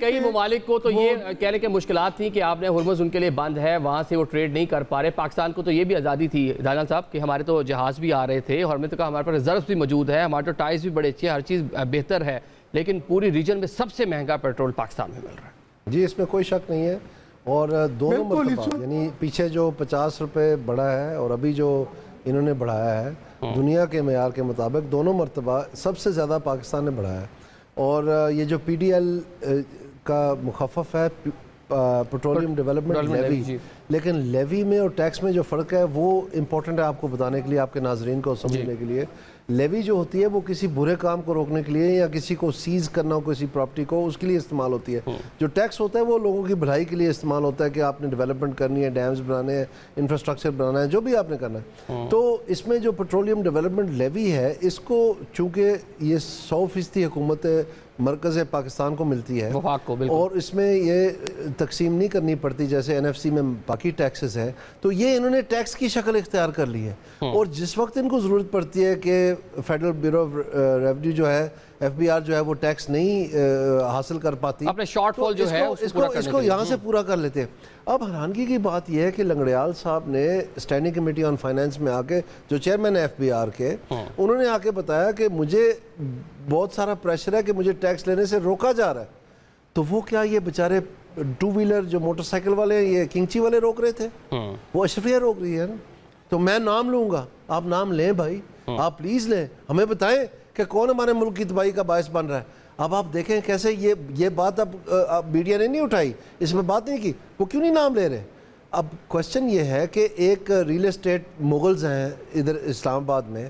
کئی ممالک کو تو یہ کہنے کے مشکلات تھیں کہ آپ نے ہرمز ان کے لیے بند ہے، وہاں سے وہ ٹریڈ نہیں کر پا رہے. پاکستان کو تو یہ بھی آزادی تھی دانیال صاحب کہ ہمارے تو جہاز بھی آ رہے تھے اور ہمیں تو کہا ہمارے پاس ریزروز بھی موجود ہے، ہمارے تو ٹائز بھی بڑے اچھے ہیں، ہر چیز بہتر ہے، لیکن پوری ریجن میں سب سے مہنگا پیٹرول پاکستان میں مل رہا ہے. جی اس میں کوئی شک نہیں ہے. اور دونوں مرتبہ یعنی پیچھے جو 50 روپے بڑھا ہے اور ابھی جو انہوں نے بڑھایا ہے دنیا کے معیار کے مطابق دونوں مرتبہ سب سے زیادہ پاکستان نے بڑھایا ہے. اور یہ جو پی ڈی ایل کا مخفف ہے پیٹرولیم ڈیولپمنٹ لیوی، لیکن لیوی میں اور ٹیکس میں جو فرق ہے وہ امپورٹنٹ ہے آپ کو بتانے کے لیے، آپ کے ناظرین کو سمجھنے کے لیے. لیوی جو ہوتی ہے وہ کسی برے کام کو روکنے کے لیے یا کسی کو سیز کرنا ہو کسی پراپرٹی کو، اس کے لیے استعمال ہوتی ہے. جو ٹیکس ہوتا ہے وہ لوگوں کی بھلائی کے لیے استعمال ہوتا ہے کہ آپ نے ڈیولپمنٹ کرنی ہے، ڈیمز بنانے ہیں، انفراسٹرکچر بنانا ہے، جو بھی آپ نے کرنا ہے. تو اس میں جو پیٹرولیم ڈیولپمنٹ لیوی ہے اس کو چونکہ یہ 100% حکومت مرکز پاکستان کو ملتی ہے اور اس میں یہ تقسیم نہیں کرنی پڑتی جیسے این ایف سی میں باقی ٹیکسز ہے، تو یہ انہوں نے ٹیکس کی شکل اختیار کر لی ہے. اور جس وقت ان کو ضرورت پڑتی ہے کہ فیڈرل بیورو آف ریونیو جو ہے ایف بی آر جو ہے وہ ٹیکس نہیں حاصل کر پاتی، اپنے شارٹ فال جو ہے اس کو یہاں سے پورا کر لیتے ہیں. اب حیرانگی کی بات یہ ہے کہ لنگڑیال صاحب نے اسٹینڈنگ کمیٹی آن فائنینس میں آ کے جو چیئرمین ایف بی آر کے، انہوں نے آ کے بتایا کہ مجھے بہت سارا پریشر ہے کہ مجھے ٹیکس لینے سے روکا جا رہا ہے. تو وہ کیا یہ بیچارے ٹو ویلر جو موٹر سائیکل والے ہیں یہ کنگچی والے روک رہے تھے؟ وہ اشرفیہ روک رہی ہے نا. تو میں نام لوں گا، آپ نام لیں بھائی، آپ پلیز لیں، ہمیں بتائیں کہ کون ہمارے ملک کی تباہی کا باعث بن رہا ہے. اب آپ دیکھیں کیسے یہ بات اب میڈیا نے نہیں اٹھائی، اس میں بات نہیں کی، وہ کیوں نہیں نام لے رہے. اب کوشچن یہ ہے کہ ایک ریل اسٹیٹ مغلز ہیں ادھر اسلام آباد میں،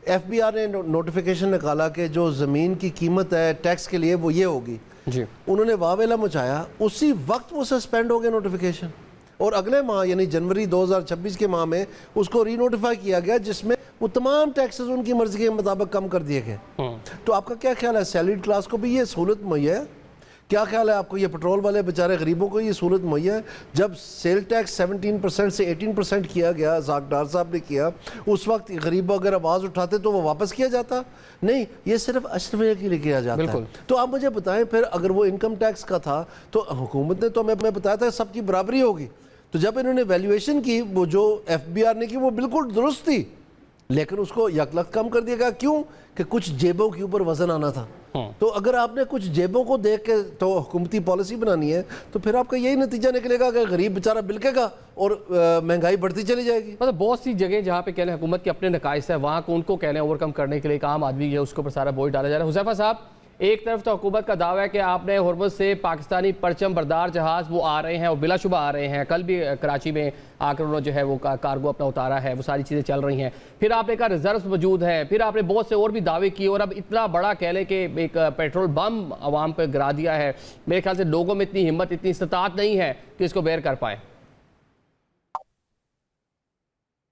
ایف بی آر نے نوٹیفیکیشن نکالا کہ جو زمین کی قیمت ہے ٹیکس کے لیے وہ یہ ہوگی. انہوں نے واویلا مچایا، اسی وقت وہ سسپینڈ ہو گیا نوٹیفیکیشن، اور اگلے ماہ یعنی جنوری 2026 کے ماہ میں اس کو ری نوٹیفائی کیا گیا جس میں وہ تمام ٹیکسز ان کی مرضی کے مطابق کم کر دیے گئے. تو آپ کا کیا خیال ہے سیلریڈ کلاس کو بھی یہ سہولت مہیا ہے؟ کیا خیال ہے آپ کو یہ پیٹرول والے بیچارے غریبوں کو یہ سہولت مہیا ہے؟ جب سیل ٹیکس 17% سے 18% کیا گیا، ڈار صاحب نے کیا، اس وقت غریب اگر آواز اٹھاتے تو وہ واپس کیا جاتا نہیں، یہ صرف اشرفیہ کے لیے کیا جاتا ہے. تو آپ مجھے بتائیں پھر اگر وہ انکم ٹیکس کا تھا تو حکومت نے تو ہمیں بتایا تھا سب کی برابری ہوگی. تو جب انہوں نے ویلیویشن کی وہ جو ایف بی آر نے کی وہ بالکل درست تھی، لیکن اس کو یک لخت کم کر دیا گیا. کیوں؟ کہ کچھ جیبوں کے اوپر وزن آنا تھا. تو اگر آپ نے کچھ جیبوں کو دیکھ کے تو حکومتی پالیسی بنانی ہے تو پھر آپ کا یہی نتیجہ نکلے گا کہ غریب بیچارہ بلکے گا اور مہنگائی بڑھتی چلی جائے گی. مطلب بہت سی جگہیں جہاں پہ کہہ لیں حکومت کے اپنے نقائص ہے، وہاں کو ان کو کہہ لیں اوور کم کرنے کے لیے ایک عام آدمی ہے اس کے اوپر سارا بوجھ ڈالا جا رہا ہے. حذیفہ صاحب، ایک طرف تو حکومت کا دعویٰ ہے کہ آپ نے ہرمز سے پاکستانی پرچم بردار جہاز وہ آ رہے ہیں اور بلا شبہ آ رہے ہیں، کل بھی کراچی میں آ کر انہوں نے جو ہے وہ کارگو اپنا اتارا ہے، وہ ساری چیزیں چل رہی ہیں. پھر آپ نے کہا ریزروز موجود ہیں، پھر آپ نے بہت سے اور بھی دعوے کیے، اور اب اتنا بڑا کہہ لیں کہ ایک پیٹرول بم عوام پہ گرا دیا ہے. میرے خیال سے لوگوں میں اتنی ہمت، اتنی استطاعت نہیں ہے کہ اس کو بیئر کر پائیں.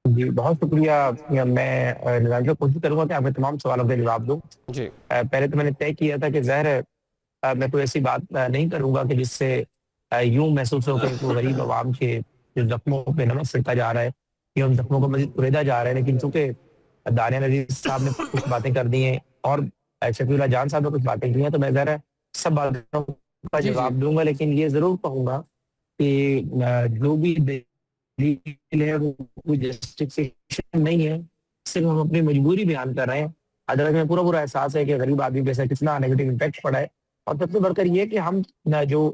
جی بہت شکریہ. میں کوشش کروں گا کہ آپ کے تمام سوالوں کے جواب دوں. پہلے تو میں نے طے کیا تھا کہ ظاہر ہے میں کوئی ایسی بات نہیں کروں گا کہ جس سے یوں محسوس ہو کہ غریب عوام کے جو زخموں پہ نمک پھرتا جا رہا ہے یا ان زخموں کو مزید کریدا جا رہا ہے. لیکن چونکہ دانیال عزیز صاحب نے کچھ باتیں کر دی ہیں اور شفیع اللہ جان صاحب نے کچھ باتیں کی ہیں تو میں ظاہر ہے سب باتوں کا جواب دوں گا. لیکن یہ ضرور کہوں گا کہ جو بھی ہے وہ کوئی جسٹیفیکیشن نہیں ہے، صرف ہم اپنی مجبوری بیان کر رہے ہیں. ادروائز میں پورا احساس ہے کہ غریب آدمی پہ کتنا نیگیٹو امپیکٹ پڑا ہے. اور سب سے بڑھ کر یہ کہ ہم جو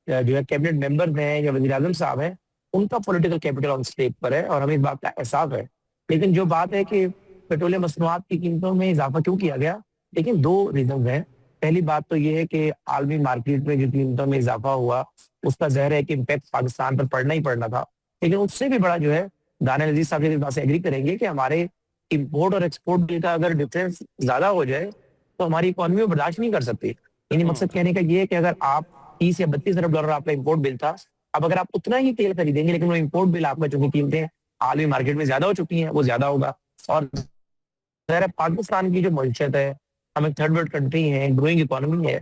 ہے کیبنٹ ممبرز ہیں یا وزیر اعظم صاحب ہیں ان کا پولیٹیکل کیپٹل آن اسٹیک پر ہے اور ہمیں اس بات کا احساس ہے. لیکن جو بات ہے کہ پیٹرولیم مصنوعات کی قیمتوں میں اضافہ کیوں کیا گیا، لیکن دو ریزنز ہیں. پہلی بات تو یہ ہے کہ عالمی مارکیٹ میں جو قیمتوں میں اضافہ ہوا اس کا ظاہر ہے کہ امپیکٹ پاکستان پر پڑنا ہی پڑنا تھا. لیکن اس سے بھی بڑا جو ہے دانیال عزیز صاحب اس بات سے ایگری کریں گے کہ ہمارے امپورٹ اور ایکسپورٹ بل کا اگر ڈفرینس زیادہ ہو جائے تو ہماری اکانومی وہ برداشت نہیں کر سکتی. یعنی مقصد کہنے کا یہ ہے کہ اگر آپ 30 یا 32 ارب ڈالر آپ کا امپورٹ بل تھا، اب اگر آپ اتنا ہی تیل خریدیں گے لیکن وہ امپورٹ بل آپ کا چونکہ قیمتیں عالمی مارکیٹ میں زیادہ ہو چکی ہیں وہ زیادہ ہوگا. اور ظاہر ہے پاکستان کی جو معیشت ہے، ہم ایک تھرڈ ورلڈ کنٹری ہیں، گروئنگ اکانومی ہے،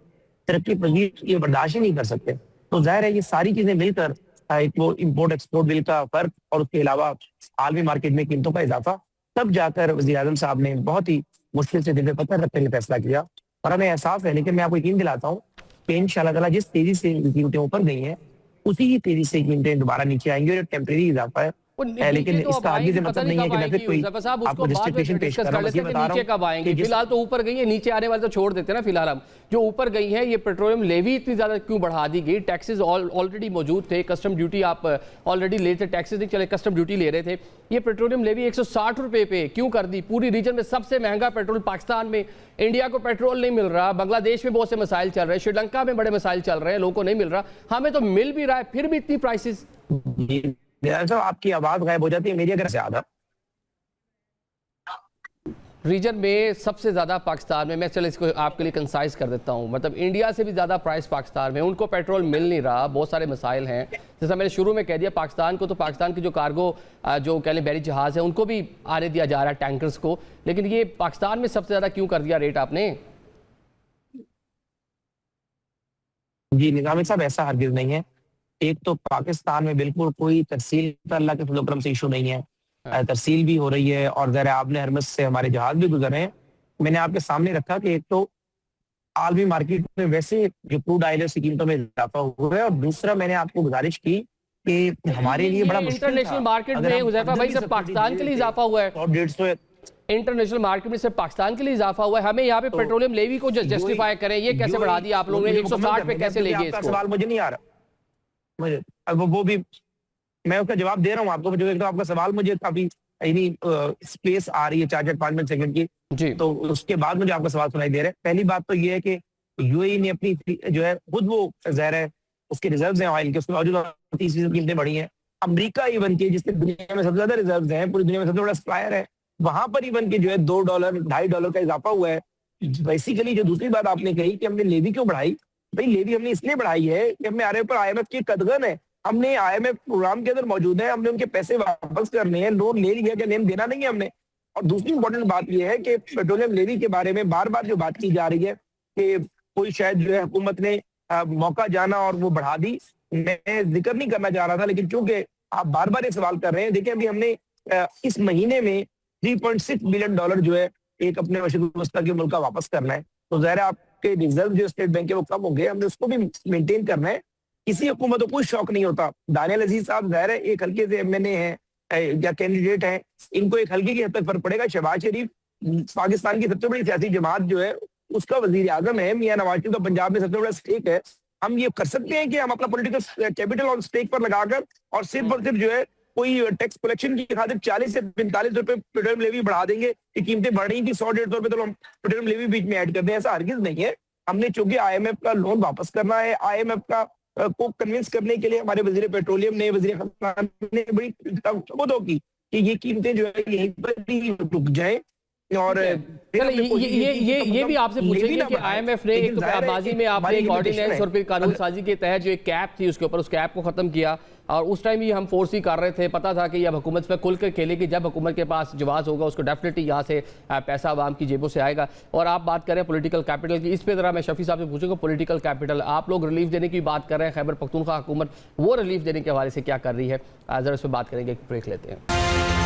ترقی پذیر یہ برداشت ہی نہیں کر سکتے. تو ظاہر ہے یہ ساری چیزیں مل کر ایک وہ امپورٹ ایکسپورٹ بل کا فرق اور اس کے علاوہ عالمی مارکیٹ میں قیمتوں کا اضافہ، تب جا کر وزیر اعظم صاحب نے بہت ہی مشکل سے دل پہ پتھر رکھنے کا فیصلہ کیا. اور ہمیں احساس ہے، لیکن میں آپ کو یقین دلاتا ہوں کہ انشاءاللہ تعالیٰ جس تیزی سے قیمتیں اوپر گئی ہیں اسی ہی تیزی سے قیمتیں دوبارہ نیچے آئیں گی، اور ٹیمپریری اضافہ ہے، لیکن اس کا آگے سے مطلب نہیں ہے کہ میں پھر کوئی آپ کو جسٹیفیکیشن پیش کر رہا ہوں، بس یہ بتا رہا ہوں کہ فی الحال تو اوپر گئی ہے، نیچے آنے والے تو چھوڑ دیتے ہیں نا. فی الحال ہم جو اوپر گئی ہیں یہ پیٹرولیم لیوی اتنی زیادہ کیوں بڑھا دی گئی؟ ٹیکسز آلریڈی موجود تھے، کسٹم ڈیوٹی آپ آلریڈی لے تھے، ٹیکسز نہیں چلے، کسٹم ڈیوٹی لے رہے تھے. یہ پیٹرولیم لیوی 160 روپے پہ کیوں کر دی؟ پوری ریجن میں سب سے مہنگا پیٹرول پاکستان میں. انڈیا کو پیٹرول نہیں مل رہا، بنگلہ دیش میں بہت سے مسائل چل رہے ہیں، شری لنکا میں بڑے مسائل چل رہے ہیں، لوگوں کو نہیں مل رہا، ہمیں تو مل بھی رہا ہے پھر بھی اتنی پرائسز. آپ کی آواز غائب ہو جاتی ہے میری اگر زیادہ. ریجن میں سب سے زیادہ پاکستان میں چلے اس کو آپ کے لیے کنسائز کر دیتا ہوں، مطلب انڈیا سے بھی زیادہ پرائس پاکستان میں، ان کو پیٹرول مل نہیں رہا، بہت سارے مسائل ہیں. جیسا میں نے شروع میں کہہ دیا پاکستان کو، تو پاکستان کی جو کارگو جو کہہ لیں بحری جہاز ہیں ان کو بھی آنے دیا جا رہا ہے، ٹینکرز کو، لیکن یہ پاکستان میں سب سے زیادہ کیوں کر دیا ریٹ آپ نے؟ جی نظامی صاحب ایسا ہرگز نہیں ہے. ایک تو پاکستان میں بالکل کوئی ترسیل کا اللہ کے فضل و کرم سے ایشو نہیں ہے، ترسیل بھی ہو رہی ہے، اور ذرا آپ نے ہرمز سے ہمارے جہاز بھی گزر رہے ہیں. میں نے آپ کے سامنے رکھا کہ ایک تو عالمی مارکیٹ میں ویسے جو کروڈ آئل ہے اس کی قیمتوں میں اضافہ ہوا ہے، اور دوسرا میں نے آپ کو گزارش کی کہ ہمارے لیے بڑا مشکل تھا انٹرنیشنل مارکیٹ میں حذیفہ بھائی صرف پاکستان کے لیے اضافہ ہوا ہے، 150 انٹرنیشنل مارکیٹ میں صرف پاکستان کے لیے اضافہ ہوا ہے، ہمیں یہاں پہ پیٹرولیم لیوی کو جسٹیفائی کریں، یہ کیسے بڑھا دیا آپ لوگوں نے؟ 160 پہ کیسے لے گئے اس کو؟ سوال مجھے نہیں آ رہا، مجھے وہ بھی میں اس کا جواب دے رہا ہوں آپ کو. جو ایک تو آپ کا سوال مجھے کافی اسپیس آ رہی ہے 4-5 سیکنڈ کی، تو اس کے بعد مجھے آپ کا سوال سنائی دے رہا ہے. پہلی بات تو یہ ہے کہ یو اے ای نے اپنی جو ہے خود وہ ظاہر ہے اس کے ریزروز ہیں آئل کے، اس کے باوجود 30% قیمتیں بڑھی ہیں. امریکہ ایون کے جس نے دنیا میں سب سے زیادہ ریزروز ہیں، پوری دنیا میں سب سے بڑا سپلائر ہے، وہاں پر ایون کے جو ہے $2 $2.5 کا اضافہ ہوا ہے. بیسیکلی جو دوسری بات آپ نے کہی کہ ہم نے لیوی کیوں بڑھائی، بھائی لیوی ہم نے اس لیے بڑھائی ہے کہ ہم نے آئی ایم ایف کی قدغن ہے، ہم نے آئی ایم ایف پروگرام کے اندر موجود ہیں، ہم نے ان کے پیسے واپس کرنے ہیں، لون لے لیا کہ لین دینا نہیں ہے ہم نے. اور دوسری امپورٹنٹ بات یہ ہے کہ پیٹرولیم لیوی کے بارے میں بار بار جو بات کی جا رہی ہے کہ کوئی شاید جو ہے حکومت نے موقع جانا اور وہ بڑھا دی. میں ذکر نہیں کرنا چاہ رہا تھا، لیکن چونکہ آپ بار بار یہ سوال کر رہے ہیں، دیکھیں ابھی ہم نے اس مہینے میں $3.6 بلین جو ہے ایک اپنے مشرق وسطیٰ کے ملک کا واپس کرنا ہے. تو ظاہر ہے آپ کے ریزرو جو اسٹیٹ بینک کے وہ کم ہوں گے، ہم نے اس کو بھی مینٹین کرنا ہے. کسی حکومت کو کوئی شوق نہیں ہوتا. دانیال عزیز صاحب ظاہر ہے ایک ہلکے سے ایم این اے ہیں یا کینڈیڈیٹ ہیں، ان کو ایک ہلکے کی حد تک فرق پڑے گا. شہباز شریف پاکستان کی سب سے بڑی سیاسی جماعت جو ہے اس کا وزیر اعظم ہے، میاں نواز شریف کا پنجاب میں سب سے بڑا اسٹیک ہے. ہم یہ کر سکتے ہیں کہ ہم اپنا پولیٹیکل کیپٹل آن اسٹیک پر لگا کر اور صرف جو ہے کوئی ٹیکس کلیکشن کی خاطر 40 سے 45 روپے پیٹرولیم لیوی بڑھا دیں گے کہ قیمتیں بڑھ رہی تھی 100-150 روپے، تو ہم پیٹرولیم لیوی بیچ میں ایڈ کر دیں؟ ایسا ہرگز نہیں ہے. ہم نے چونکہ آئی ایم ایف کا لون واپس کرنا ہے، آئی ایم ایف کا کو کنونس کرنے کے لیے ہمارے وزیر پیٹرولیم نے، وزیر خزانہ نے بڑی خودوں کی کہ یہ قیمتیں جو ہے یہیں پر ہی رک جائیں. اور یہ بھی آپ سے پوچھیں گے کہ آئی ایم ایف نے ایک تو بازی میں آپ نے ایک آرڈیننس اور پھر قانون سازی کے تحت جو ایک کیپ تھی اس کے اوپر اس کیپ کو ختم کیا، اور اس ٹائم ہی ہم فورس ہی کر رہے تھے، پتا تھا کہ یہ اب حکومت پہ کھل کر کھیلے گی، جب حکومت کے پاس جواز ہوگا اس کو ڈیفینیٹلی یہاں سے پیسہ عوام کی جیبوں سے آئے گا. اور آپ بات کریں پولیٹیکل کیپٹل کی، اس پہ ذرا میں شفیع صاحب سے پوچھوں گا پولیٹیکل کیپٹل آپ لوگ ریلیف دینے کی بات کر رہے ہیں، خیبر پختونخوا حکومت وہ ریلیف دینے کے حوالے سے کیا کر رہی ہے؟ ذرا اس پہ بات کریں گے، ایک بریک لیتے ہیں.